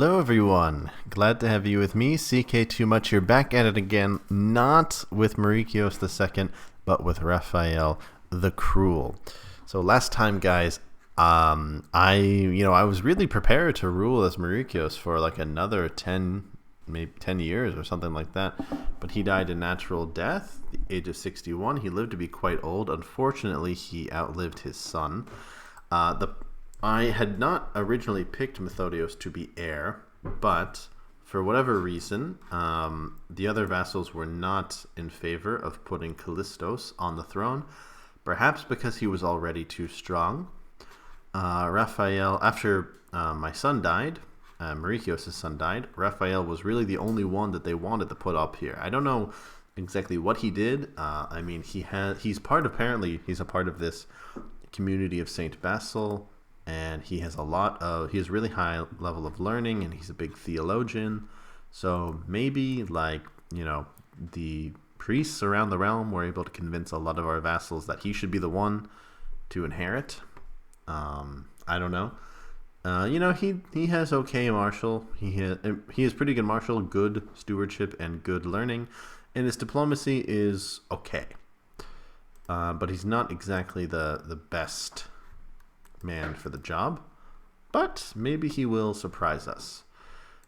Hello everyone, glad to have you with me, CK Too Much. You're back at it again, not with Mauricios II, but with Raphael the Cruel. So last time, guys, I was really prepared to rule as Mauricios for like another 10, maybe 10 years or something like that, but he died a natural death at the age of 61. He lived to be quite old. Unfortunately, he outlived his son. I had not originally picked Methodios to be heir, but for whatever reason, the other vassals were not in favor of putting Callistos on the throne, perhaps because he was already too strong. Raphael, after my son died, Mauricios' son died, Raphael was really the only one that they wanted to put up here. I don't know exactly what he did. He's a part of this community of Saint Basil, and he has really high level of learning, and he's a big theologian. So maybe the priests around the realm were able to convince a lot of our vassals that he should be the one to inherit. I don't know. He has okay martial. He has pretty good martial, good stewardship, and good learning, and his diplomacy is okay. But he's not exactly the best man for the job, but maybe he will surprise us.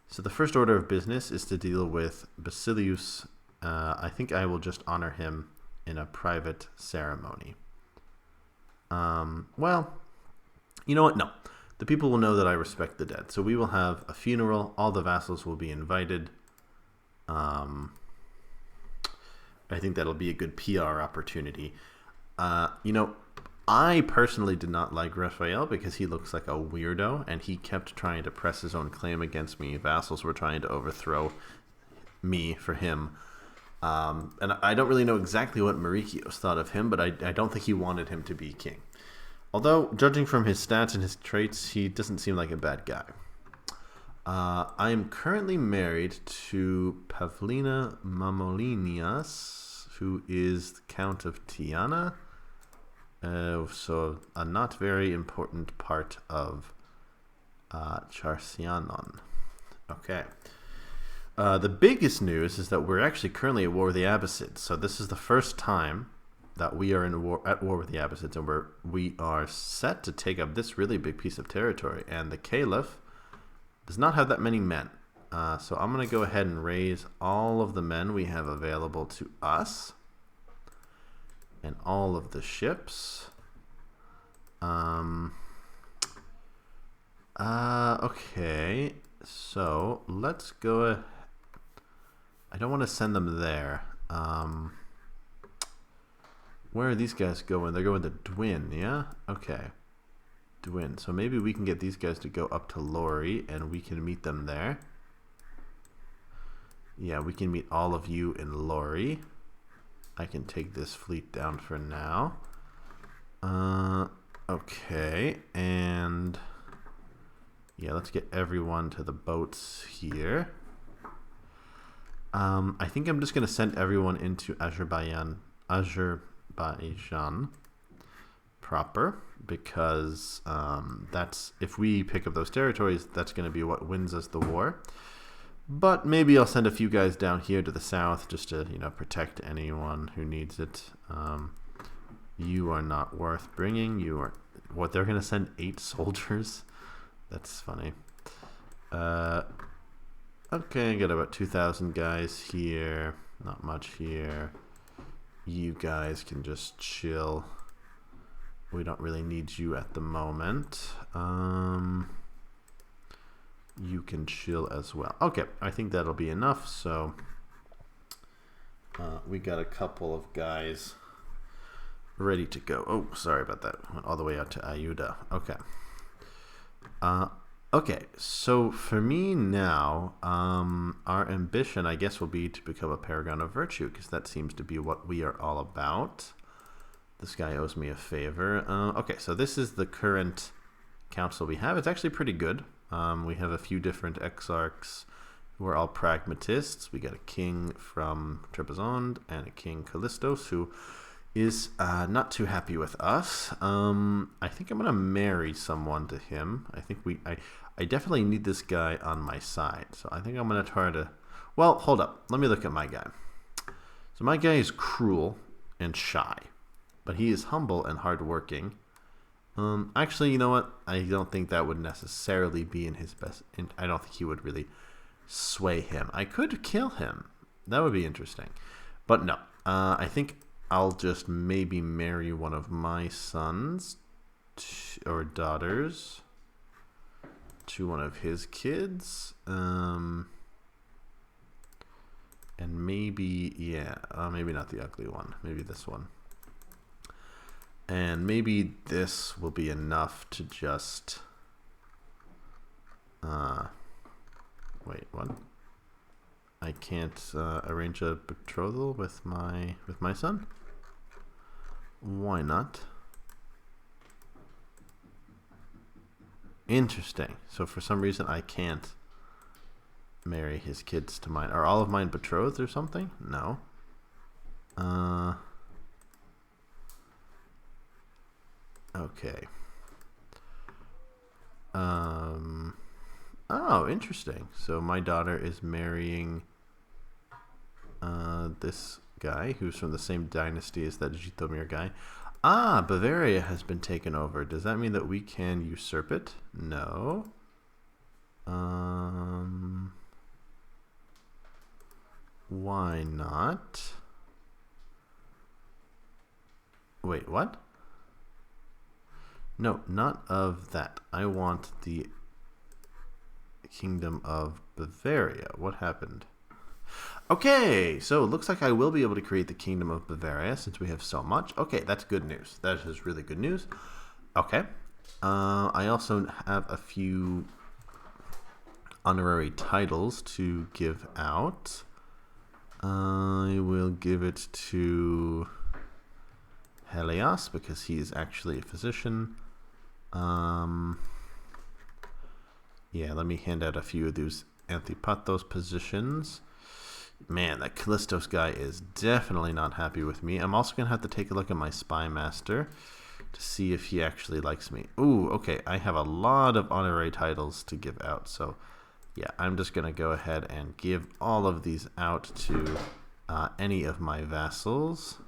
So the first order of business is to deal with Basileus. I think I will just honor him in a private ceremony. Well, you know what? No. The people will know that I respect the dead. So we will have a funeral. All the vassals will be invited. I think that'll be a good PR opportunity. I personally did not like Raphael because he looks like a weirdo, and he kept trying to press his own claim against me. Vassals were trying to overthrow me for him. And I don't really know exactly what Mauricios thought of him, but I don't think he wanted him to be king. Although, judging from his stats and his traits, he doesn't seem like a bad guy. I am currently married to Pavlina Mamolinias, who is the Count of Tiana. So a not very important part of Charcianon. Okay. The biggest news is that we're actually currently at war with the Abbasids. So this is the first time that we are at war with the Abbasids, and we are set to take up this really big piece of territory. And the Caliph does not have that many men. So I'm going to go ahead and raise all of the men we have available to us, and all of the ships. Okay, so let's go. I don't want to send them there. Where are these guys going? They're going to Dwin, yeah? Okay. Dwin. So maybe we can get these guys to go up to Lori, and we can meet them there. Yeah, we can meet all of you in Lori. I can take this fleet down for now. Okay, and yeah, let's get everyone to the boats here. I think I'm just going to send everyone into Azerbaijan proper, because that's, if we pick up those territories, that's going to be what wins us the war. But maybe I'll send a few guys down here to the south just to, protect anyone who needs it. You are not worth bringing. You are... What, they're going to send 8 soldiers? That's funny. Okay, I got about 2,000 guys here. Not much here. You guys can just chill. We don't really need you at the moment. You can chill as well. Okay, I think that'll be enough. So we got a couple of guys ready to go. Oh, sorry about that. Went all the way out to Ayuda. Okay. Okay, so for me now, our ambition, I guess, will be to become a paragon of virtue, because that seems to be what we are all about. This guy owes me a favor. Okay, so this is the current council we have. It's actually pretty good. We have a few different exarchs who are all pragmatists. We got a king from Trebizond and a king Callistos who is not too happy with us. I think I'm gonna marry someone to him. I think I definitely need this guy on my side. So I think I'm going to try to... Well, hold up. Let me look at my guy. So my guy is cruel and shy, but he is humble and hardworking. Actually, you know what? I don't think that would necessarily be in his best... I don't think he would really sway him. I could kill him. That would be interesting. But no. I think I'll just maybe marry one of my sons or daughters to one of his kids. And maybe, yeah, maybe not the ugly one. Maybe this one. And maybe this will be enough to just... wait, what? I can't arrange a betrothal with my son? Why not? Interesting. So for some reason I can't marry his kids to mine. Are all of mine betrothed or something? No. Okay. Oh, interesting. So my daughter is marrying this guy who's from the same dynasty as that Jitomir guy. Ah, Bavaria has been taken over. Does that mean that we can usurp it? No. Why not? Wait, what? No, not of that. I want the Kingdom of Bavaria. What happened? Okay, so it looks like I will be able to create the Kingdom of Bavaria since we have so much. Okay, that's good news. That is really good news. Okay. I also have a few honorary titles to give out. I will give it to Helios because he is actually a physician. Yeah, let me hand out a few of those Anthipathos positions. Man, that Callistos guy is definitely not happy with me. I'm also going to have to take a look at my spy master to see if he actually likes me. Ooh, okay, I have a lot of honorary titles to give out. So, yeah, I'm just going to go ahead and give all of these out to any of my vassals.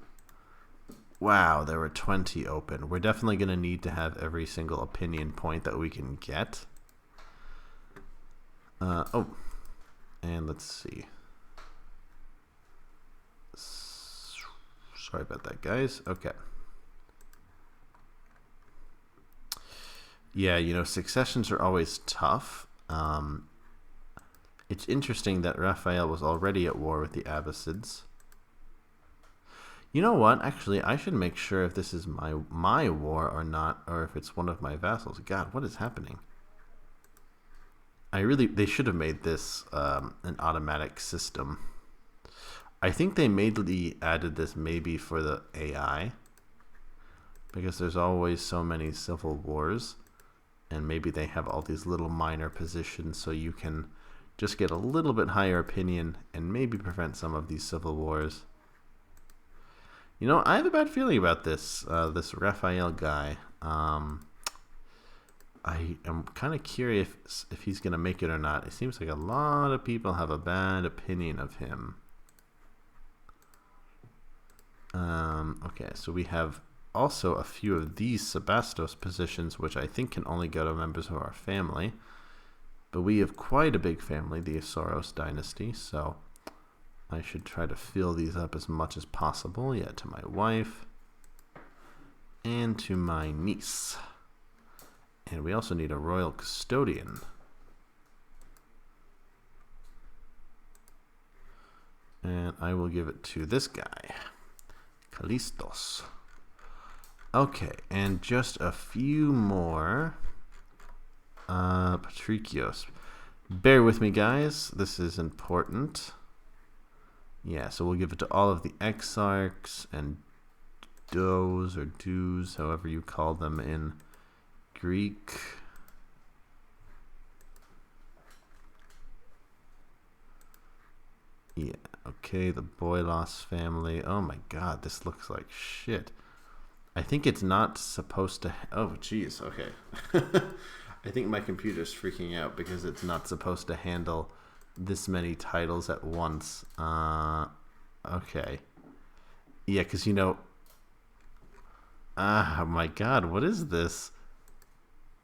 Wow, there were 20 open. We're definitely going to need to have every single opinion point that we can get. Oh, and let's see. Sorry about that, guys. Okay. Yeah, you know, successions are always tough. It's interesting that Raphael was already at war with the Abbasids. You know what? Actually, I should make sure if this is my war or not, or if it's one of my vassals. God, what is happening? They should have made this an automatic system. I think they added this maybe for the AI, because there's always so many civil wars, and maybe they have all these little minor positions so you can just get a little bit higher opinion and maybe prevent some of these civil wars. You know, I have a bad feeling about this Raphael guy. I am kind of curious if he's going to make it or not. It seems like a lot of people have a bad opinion of him. Okay, so we have also a few of these Sebastos positions, which I think can only go to members of our family. But we have quite a big family, the Asoros dynasty, so I should try to fill these up as much as possible. Yeah, to my wife and to my niece. And we also need a royal custodian. And I will give it to this guy, Callistos. Okay, and just a few more. Patricios. Bear with me, guys. This is important. Yeah, so we'll give it to all of the exarchs and does or dues, however you call them in Greek. Yeah, okay, the Boilos family. Oh my god, this looks like shit. I think it's not supposed to... Oh, jeez, okay. I think my computer's freaking out because it's not supposed to handle this many titles at once. Okay. Yeah, because, you know... Oh my god, what is this?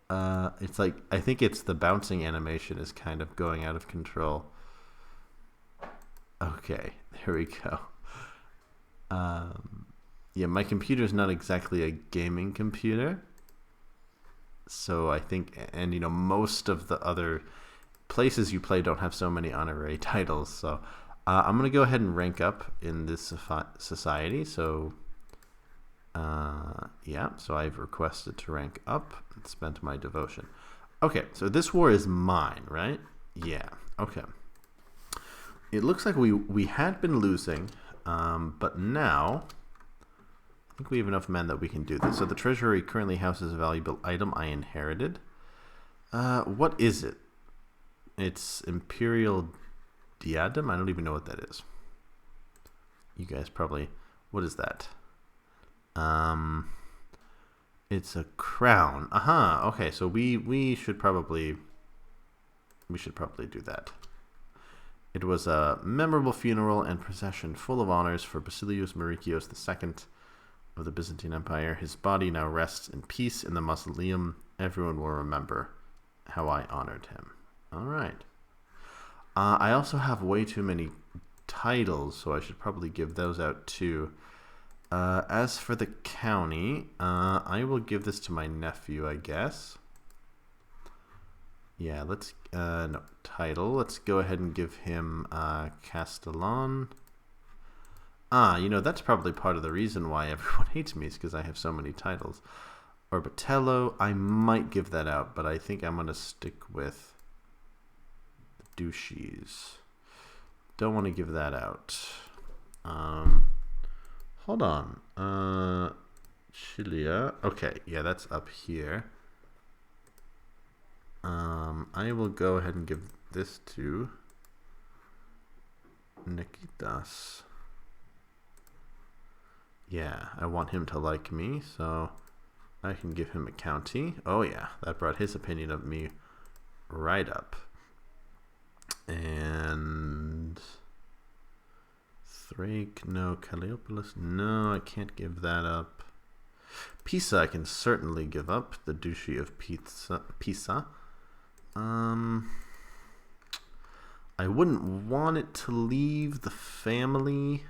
It's like, I think it's the bouncing animation is kind of going out of control. Okay, there we go. Yeah, my computer's not exactly a gaming computer. So I think, and you know, most of the other places you play don't have so many honorary titles. So I'm going to go ahead and rank up in this society. So yeah, so I've requested to rank up and spent my devotion. Okay, so this war is mine, right? Yeah, okay. It looks like we had been losing, but now I think we have enough men that we can do this. So the treasury currently houses a valuable item I inherited. What is it? It's Imperial Diadem? I don't even know what that is. You guys probably... What is that? It's a crown. Aha, okay, so we should probably do that. It was a memorable funeral and procession full of honors for Basileus Raphail II of the Byzantine Empire. His body now rests in peace in the mausoleum. Everyone will remember how I honored him. All right. I also have way too many titles, so I should probably give those out too. As for the county, I will give this to my nephew, I guess. Yeah, let's, no, title. Let's go ahead and give him Castellan. You know, that's probably part of the reason why everyone hates me is because I have so many titles. Orbitello, I might give that out, but I think I'm going to stick with the duchies. Don't want to give that out. Hold on. Chilia. Okay, yeah, that's up here. I will go ahead and give this to Nikitas. Yeah, I want him to like me, so I can give him a county. Oh yeah, that brought his opinion of me right up. And Thrake, no. Calliopolis, no, I can't give that up. Pisa I can certainly give up, the Duchy of Pisa. I wouldn't want it to leave the family,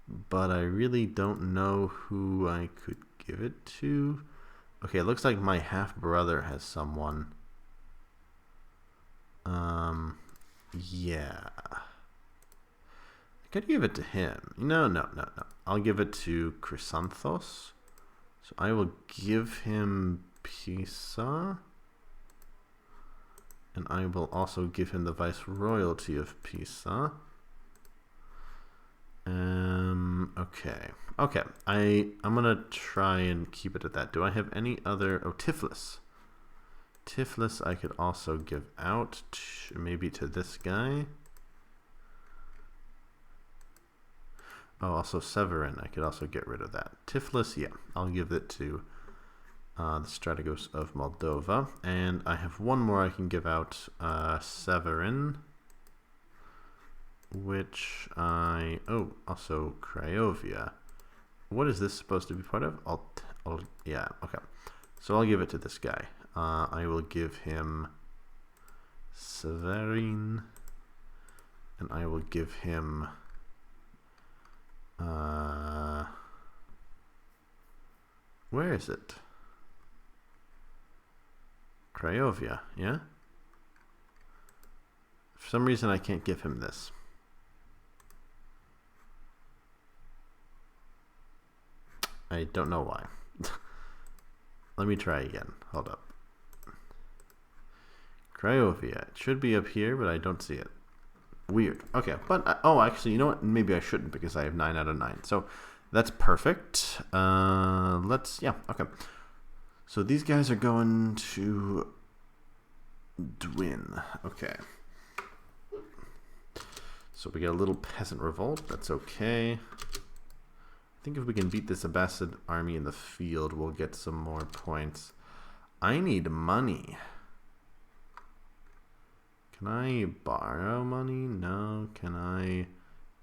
but I really don't know who I could give it to. Okay, it looks like my half-brother has someone. Yeah. I could give it to him. No. I'll give it to Chrysanthos. So I will give him Pisa. And I will also give him the Viceroyalty of Pisa. Okay. I'm gonna try and keep it at that. Do I have any other? Oh, Tiflis. Tiflis I could also give out, maybe to this guy. Oh, also Severin. I could also get rid of that. Tiflis, yeah, I'll give it to the Strategos of Moldova. And I have one more I can give out, Severin. Which I... Oh, also Craiovia. What is this supposed to be part of? Yeah, okay. So I'll give it to this guy. I will give him Severin. And I will give him... where is it? Craiovia, yeah? For some reason I can't give him this. I don't know why. Let me try again. Hold up. Craiovia. It should be up here, but I don't see it. Weird. Okay, but oh, actually, you know what? Maybe I shouldn't because I have 9 out of 9. So that's perfect. Yeah, okay. So these guys are going to Dwin. Okay. So we get a little peasant revolt. That's okay. I think if we can beat this Abbasid army in the field, we'll get some more points. I need money. Can I borrow money? No. Can I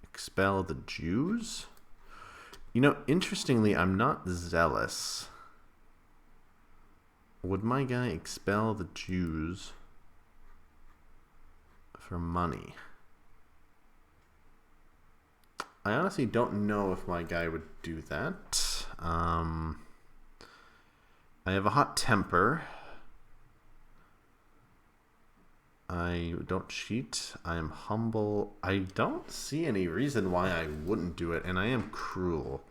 expel the Jews? You know, interestingly, I'm not zealous. Would my guy expel the Jews for money? I honestly don't know if my guy would do that. I have a hot temper. I don't cheat. I am humble. I don't see any reason why I wouldn't do it, and I am cruel.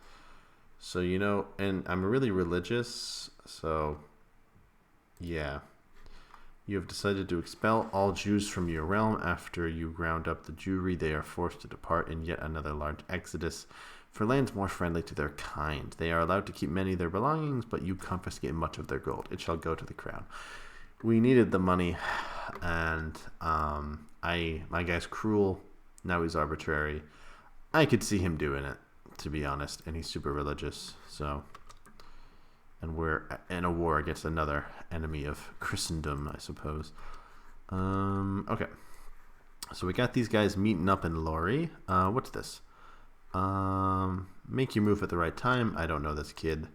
So, you know, and I'm really religious, so yeah. You have decided to expel all Jews from your realm. After you round up the Jewry, they are forced to depart in yet another large exodus for lands more friendly to their kind. They are allowed to keep many of their belongings, but you confiscate much of their gold. It shall go to the crown. We needed the money, and my guy's cruel. Now he's arbitrary. I could see him doing it, to be honest, and he's super religious. So, and we're in a war against another enemy of Christendom, I suppose. Okay, so we got these guys meeting up in Lori. What's this? Make your move at the right time. I don't know this kid,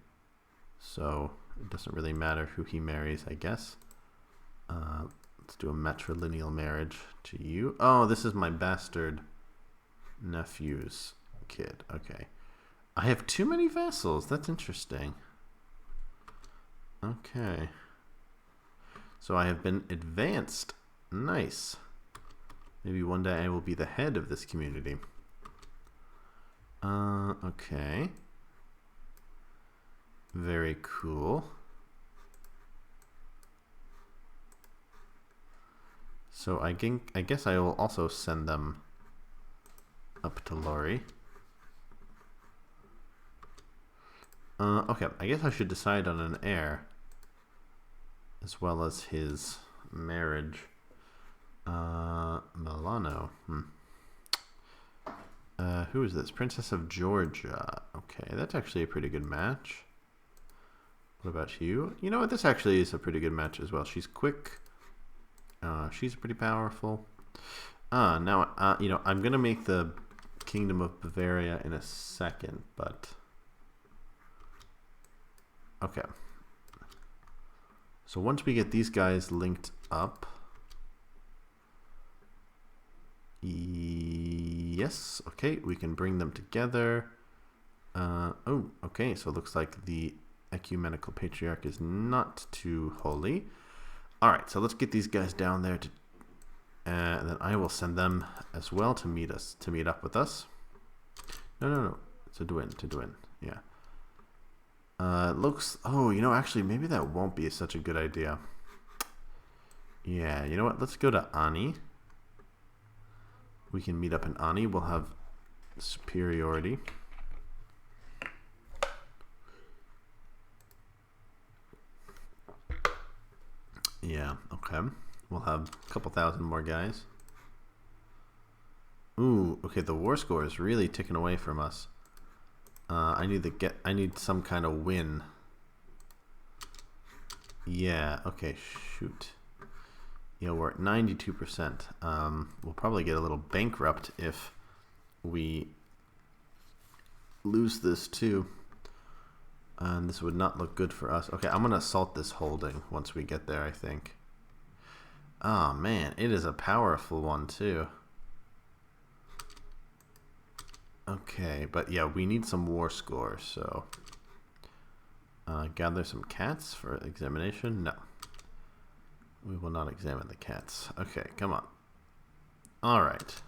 so it doesn't really matter who he marries, I guess. Let's do a matrilineal marriage to you. Oh, this is my bastard nephew's kid. Okay. I have too many vassals. That's interesting. Okay. So I have been advanced. Nice. Maybe one day I will be the head of this community. Okay. Very cool. So I guess I will also send them up to Lori. Okay, I guess I should decide on an heir as well as his marriage. Milano. Who is this? Princess of Georgia. Okay, that's actually a pretty good match. What about you? You know what? This actually is a pretty good match as well. She's quick. She's pretty powerful. Now, you know, I'm going to make the Kingdom of Bavaria in a second, but... Okay. So once we get these guys linked up... Yes, okay, we can bring them together. Oh, okay, so it looks like the Ecumenical Patriarch is not too holy. Alright, so let's get these guys down there to, and then I will send them as well to meet up with us. No, to Dwin, yeah. Looks, oh, you know, actually, maybe that won't be such a good idea. Yeah, you know what, let's go to Ani. We can meet up in Ani, we'll have superiority. Yeah, okay. We'll have a couple thousand more guys. Ooh, okay, the war score is really ticking away from us. I need some kind of win. Yeah, okay, shoot. Yeah, we're at 92%. We'll probably get a little bankrupt if we lose this too. And this would not look good for us. Okay, I'm going to assault this holding once we get there, I think. Oh, man, it is a powerful one, too. Okay, but yeah, we need some war score, so... gather some cats for examination? No. We will not examine the cats. Okay, come on. Alright.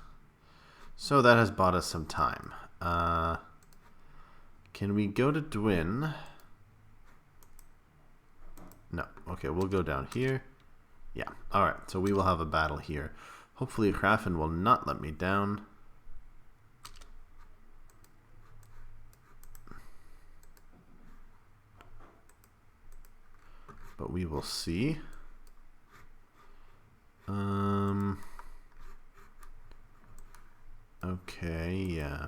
So that has bought us some time. Can we go to Dwin? No. Okay, we'll go down here. Yeah. Alright, so we will have a battle here. Hopefully Hrafn will not let me down. But we will see. Okay, yeah.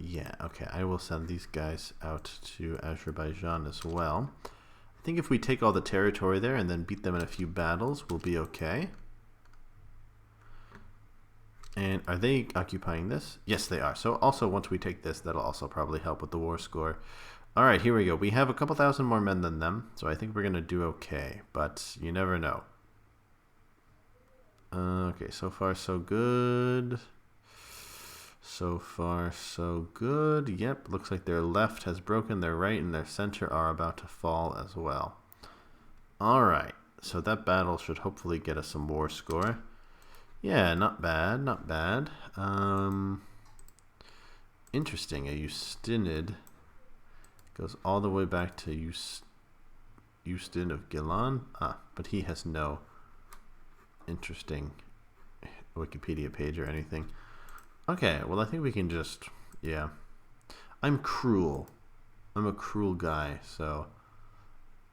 Yeah, Okay, I will send these guys out to Azerbaijan as well. I think if we take all the territory there and then beat them in a few battles, we'll be okay. And are they occupying this? Yes, they are. So also once we take this, that'll also probably help with the war score. All right, here we go. We have a couple thousand more men than them, so I think we're going to do okay, but you never know. Okay, so far so good. So far so good. Yep, looks like their left has broken, their right and their center are about to fall as well. All right, so that battle should hopefully get us some war score. Yeah, not bad, not bad. Interesting, a Ustinid goes all the way back to Ustin of Gilan. But he has no interesting Wikipedia page or anything. Okay, well I think we can just, yeah. I'm cruel. I'm a cruel guy, so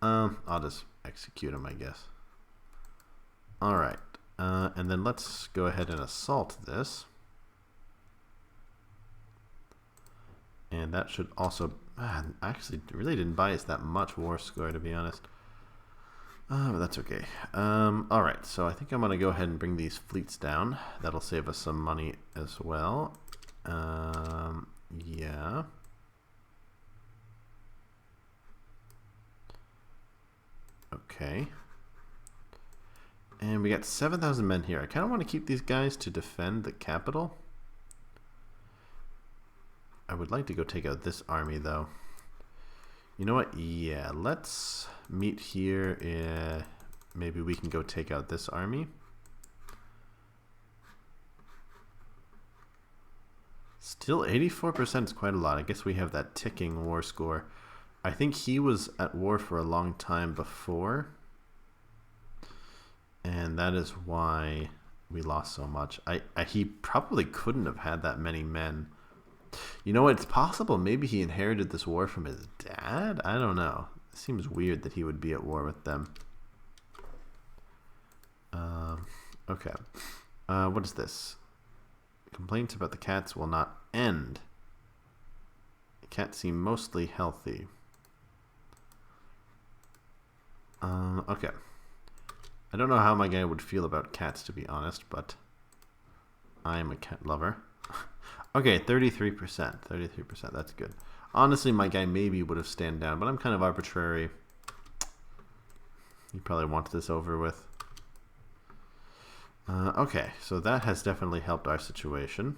I'll just execute him, I guess. Alright. And then let's go ahead and assault this. And that should also... actually, really didn't buy us that much war score, to be honest. But that's okay. Alright, so I think I'm going to go ahead and bring these fleets down. That'll save us some money as well. Yeah. Okay. And we got 7,000 men here. I kind of want to keep these guys to defend the capital. I would like to go take out this army, though. You know what? Yeah, let's meet here. Maybe we can go take out this army. Still 84% is quite a lot. I guess we have that ticking war score. I think he was at war for a long time before. And that is why we lost so much. He probably couldn't have had that many men. You know, it's possible maybe he inherited this war from his dad? I don't know. It seems weird that he would be at war with them. Okay. What is this? Complaints about the cats will not end. The cats seem mostly healthy. Okay. I don't know how my guy would feel about cats, to be honest, but I am a cat lover. Okay, 33%. 33%, that's good. Honestly, my guy maybe would have stand down, but I'm kind of arbitrary. He probably wants this over with. Okay, so that has definitely helped our situation.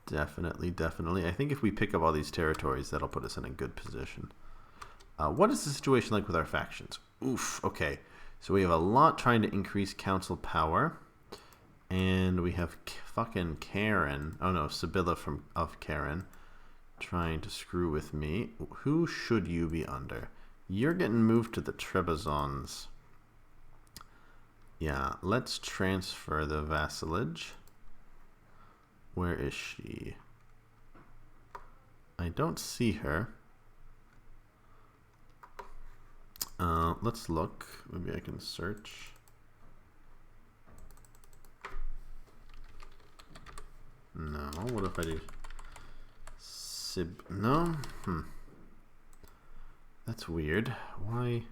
Definitely, definitely. I think if we pick up all these territories, that'll put us in a good position. What is the situation like with our factions? Oof, okay. So we have a lot trying to increase council power. And we have fucking Karen. Oh no, Sibylla of Karen trying to screw with me. Who should you be under? You're getting moved to the Trebizonds. Yeah, let's transfer the vassalage. Where is she? I don't see her. Let's look. Maybe I can search. No, what if I do no? That's weird. Why?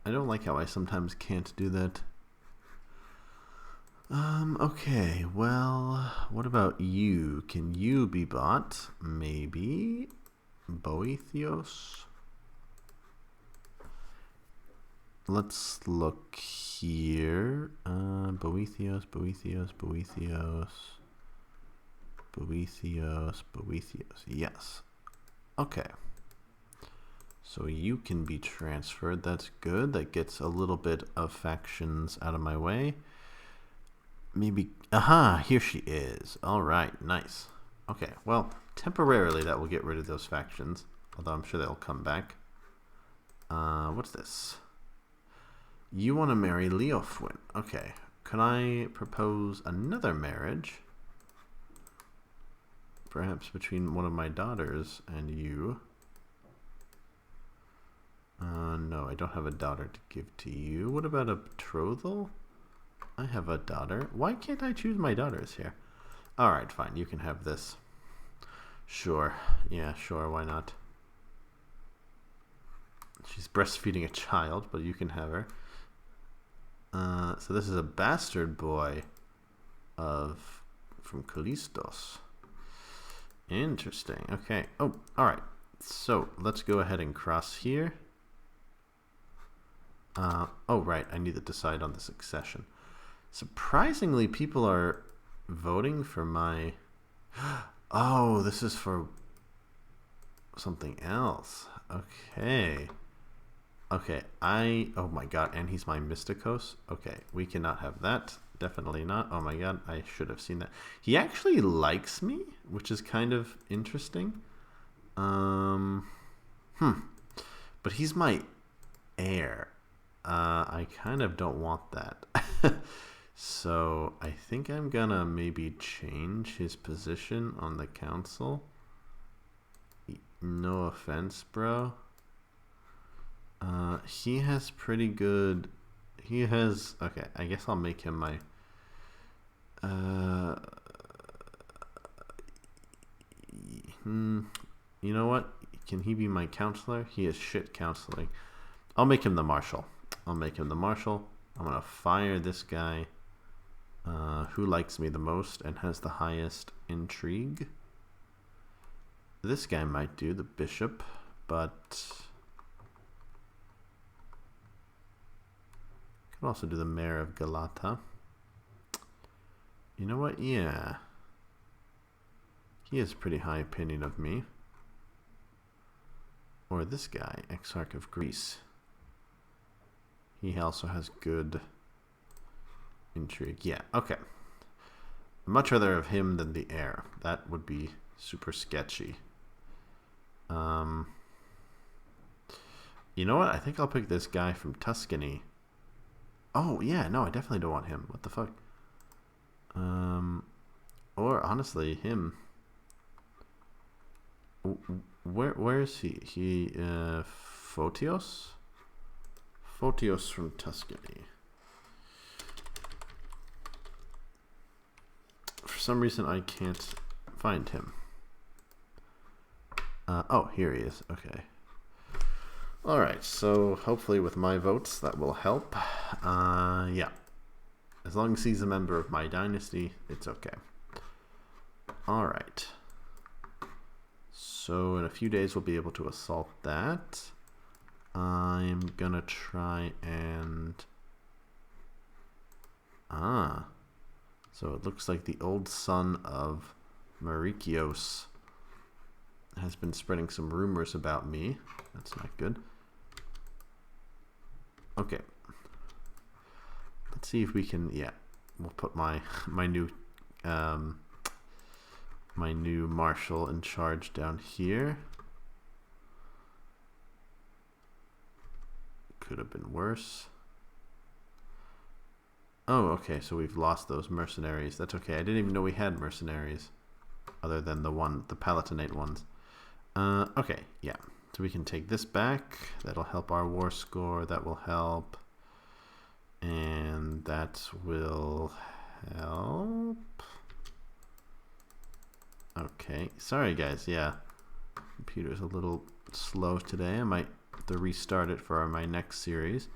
I don't like how I sometimes can't do that. Okay, well, what about you? Can you be bought? Maybe Boethios? Let's look here. Boethios. Yes. Okay. So you can be transferred. That's good. That gets a little bit of factions out of my way. Maybe... Aha! Here she is. Alright, nice. Okay, well, temporarily that will get rid of those factions. Although I'm sure they'll come back. What's this? You want to marry Leofwin. Okay. Can I propose another marriage? Perhaps between one of my daughters and you. No, I don't have a daughter to give to you. What about a betrothal? I have a daughter. Why can't I choose my daughters here? Alright, fine. You can have this. Sure. Yeah, sure. Why not? She's breastfeeding a child, but you can have her. So this is a bastard boy from Callistos. Interesting. Okay. Oh, alright. So let's go ahead and cross here. Oh, right. I need to decide on the succession. Surprisingly, people are voting for my... Oh, this is for something else. Okay. Okay, oh my god, and he's my Mysticos? Okay, we cannot have that. Definitely not. Oh my god, I should have seen that. He actually likes me, which is kind of interesting. But he's my heir. I kind of don't want that. So I think I'm gonna maybe change his position on the council. No offense, bro. He has pretty good... He has... Okay, I guess I'll make him my... You know what? Can he be my counselor? He is shit counseling. I'll make him the marshal. I'm gonna fire this guy who likes me the most and has the highest intrigue. This guy might do, the bishop, but... Could also do the mayor of Galata. You know what? Yeah. He has a pretty high opinion of me. Or this guy, Exarch of Greece. He also has good intrigue. Yeah, okay. I'd much rather have him than the heir. That would be super sketchy. You know what? I think I'll pick this guy from Tuscany. Oh, yeah, no, I definitely don't want him. What the fuck? Or, honestly, him. Where is he? Photios? Photios from Tuscany. For some reason, I can't find him. Oh, here he is. Okay. Alright, so hopefully with my votes that will help. Yeah. As long as he's a member of my dynasty, it's okay. Alright. So in a few days we'll be able to assault that. I'm gonna try and... So it looks like the old son of Marikios has been spreading some rumors about me. That's not good. Okay. Let's see if we can, yeah, we'll put my new marshal in charge down here. Could have been worse. Oh, okay, so we've lost those mercenaries. That's okay. I didn't even know we had mercenaries other than the Palatinate ones. Okay, yeah. So we can take this back. That'll help our war score. That will help. And that will help. Okay. Sorry, guys. Yeah. Computer's a little slow today. I might have to restart it for my next series.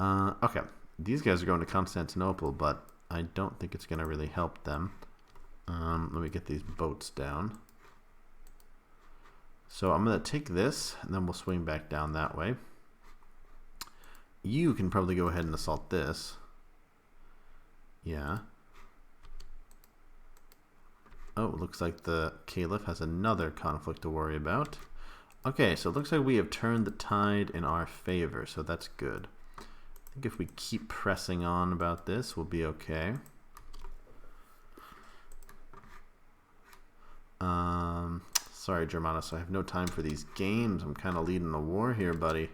Okay. These guys are going to Constantinople, but I don't think it's going to really help them. Let me get these boats down. So I'm going to take this, and then we'll swing back down that way. You can probably go ahead and assault this. Yeah. Oh, it looks like the Caliph has another conflict to worry about. Okay, so it looks like we have turned the tide in our favor, so that's good. I think if we keep pressing on about this, we'll be okay. Sorry, Germanus, I have no time for these games. I'm kind of leading the war here, buddy.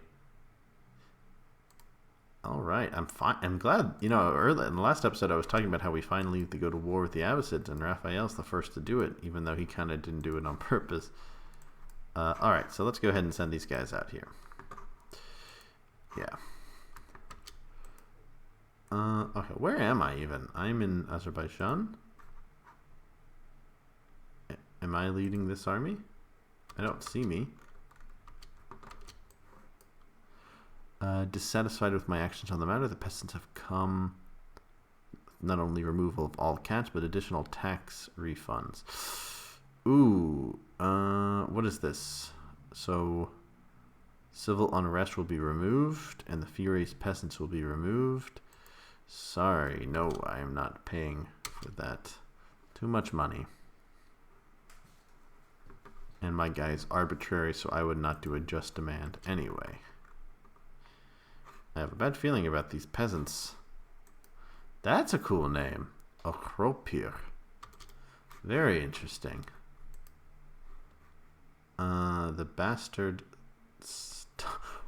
All right, I'm fine. I'm glad, you know, early in the last episode I was talking about how we finally have to go to war with the Abbasids, and Raphael's the first to do it, even though he kind of didn't do it on purpose. All right, so let's go ahead and send these guys out here. Yeah. Okay, where am I even? I'm in Azerbaijan. Am I leading this army? I don't see me. Dissatisfied with my actions on the matter, the peasants have come. Not only removal of all cats, but additional tax refunds. Ooh, what is this? So, civil unrest will be removed, and the furious peasants will be removed. Sorry, no, I am not paying for that. Too much money. And my guy is arbitrary, so I would not do a just demand anyway. I have a bad feeling about these peasants. That's a cool name. Okropir. Very interesting. The bastard...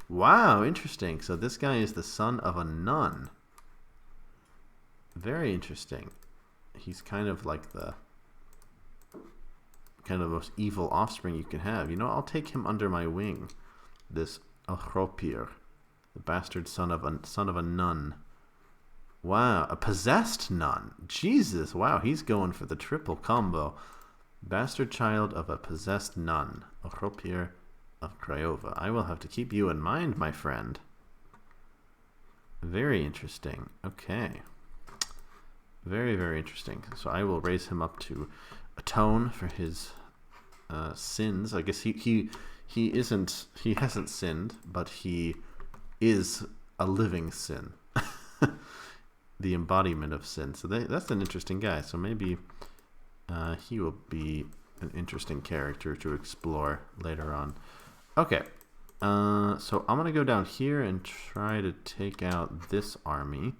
Wow, interesting. So this guy is the son of a nun. Very interesting. He's kind of like the most evil offspring you can have. You know, I'll take him under my wing. This Okropir, the bastard son of a nun. Wow, a possessed nun. Jesus, wow, he's going for the triple combo. Bastard child of a possessed nun. Okropir of Craiova. I will have to keep you in mind, my friend. Very interesting. Okay. Very, very interesting. So I will raise him up to atone for his sins. I guess he hasn't sinned, but he is a living sin. The embodiment of sin. So that's an interesting guy. So maybe he will be an interesting character to explore later on. Okay. So I'm going to go down here and try to take out this army.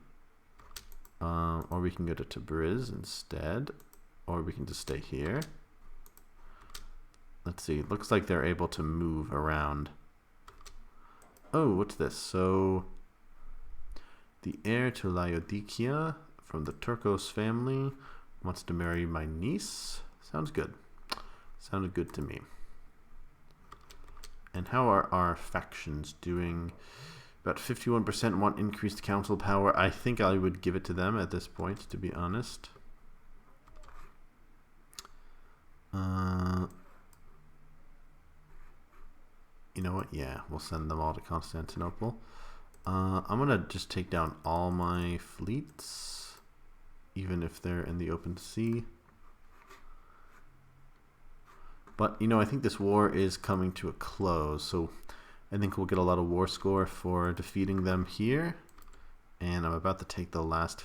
Or we can go to Tabriz instead. Or we can just stay here. Let's see. Looks like they're able to move around. Oh, what's this? So... the heir to Laodikia from the Turcos family wants to marry my niece. Sounds good. Sounded good to me. And how are our factions doing? About 51% want increased council power. I think I would give it to them at this point, to be honest. You know what? Yeah, we'll send them all to Constantinople. I'm going to just take down all my fleets, even if they're in the open sea. But, you know, I think this war is coming to a close, so I think we'll get a lot of war score for defeating them here. And I'm about to take the last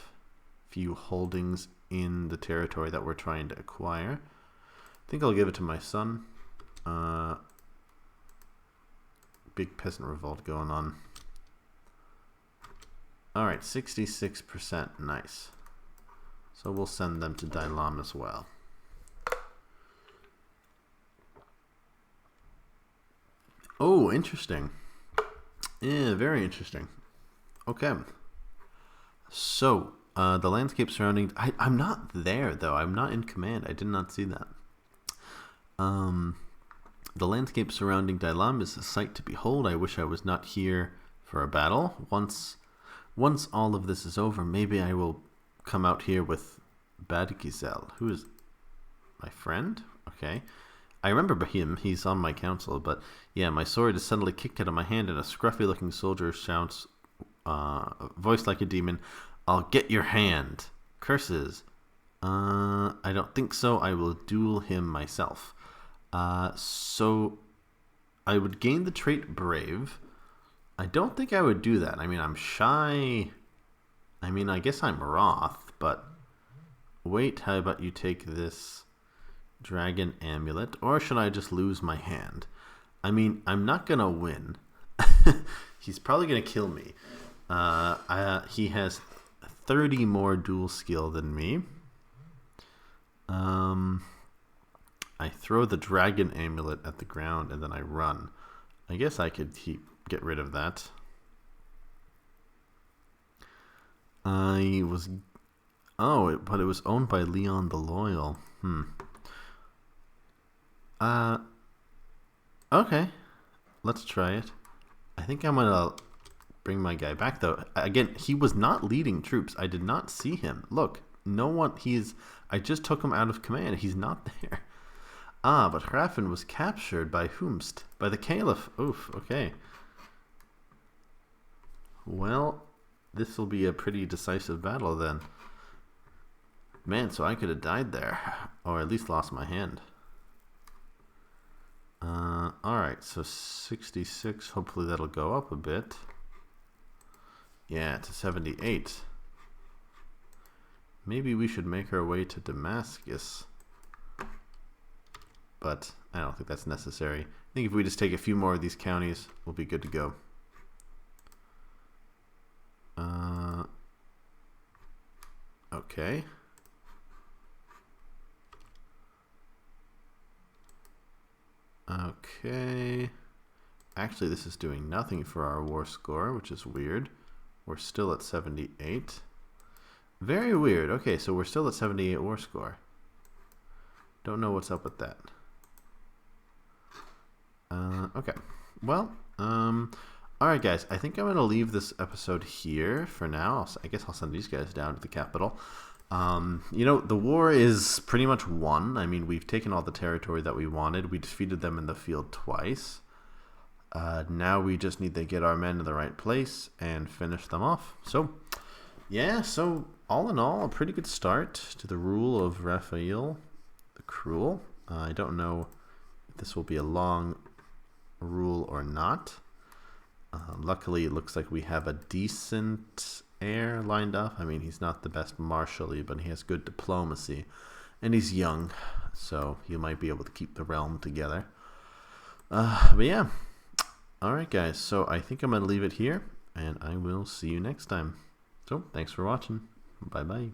few holdings in the territory that we're trying to acquire. I think I'll give it to my son. Big peasant revolt going on. Alright, 66%. Nice. So we'll send them to Dailam as well. Oh, interesting. Yeah, very interesting. Okay. So, the landscape surrounding... I'm not there, though. I'm not in command. I did not see that. The landscape surrounding Dailam is a sight to behold. I wish I was not here for a battle. Once all of this is over, maybe I will come out here with Badigizel, who is my friend. Okay. I remember him. He's on my council. But yeah, my sword is suddenly kicked out of my hand and a scruffy-looking soldier shouts, voiced like a demon, "I'll get your hand." Curses. I don't think so. I will duel him myself. So I would gain the trait Brave. I don't think I would do that. I mean, I'm shy. I mean, I guess I'm Wroth, but wait, how about you take this Dragon Amulet? Or should I just lose my hand? I mean, I'm not going to win. He's probably going to kill me. He has 30 more duel skill than me. I throw the Dragon Amulet at the ground and then I run. I guess I could get rid of that. But it was owned by Leon the Loyal. Okay. Let's try it. I think I'm gonna bring my guy back though. Again, he was not leading troops. I did not see him. Look, no one. I just took him out of command. He's not there. Ah, but Hrafn was captured by whomst? By the Caliph. Oof, okay. Well, this will be a pretty decisive battle then. Man, so I could have died there. Or at least lost my hand. Alright, so 66. Hopefully that'll go up a bit. Yeah, to 78. Maybe we should make our way to Damascus. But I don't think that's necessary. I think if we just take a few more of these counties, we'll be good to go. Okay. Okay. Actually, this is doing nothing for our war score, which is weird. We're still at 78. Very weird. Okay, so we're still at 78 war score. Don't know what's up with that. Okay. Well, alright guys, I think I'm going to leave this episode here for now. I guess I'll send these guys down to the capital. You know, the war is pretty much won. I mean, we've taken all the territory that we wanted. We defeated them in the field twice. Now we just need to get our men in the right place and finish them off. So, yeah, so all in all, a pretty good start to the rule of Raphael the Cruel. I don't know if this will be a long rule or not. Luckily, it looks like we have a decent heir lined up. I mean, he's not the best martially, but he has good diplomacy. And he's young, so he might be able to keep the realm together. But yeah. Alright guys, so I think I'm going to leave it here, and I will see you next time. So, thanks for watching. Bye-bye.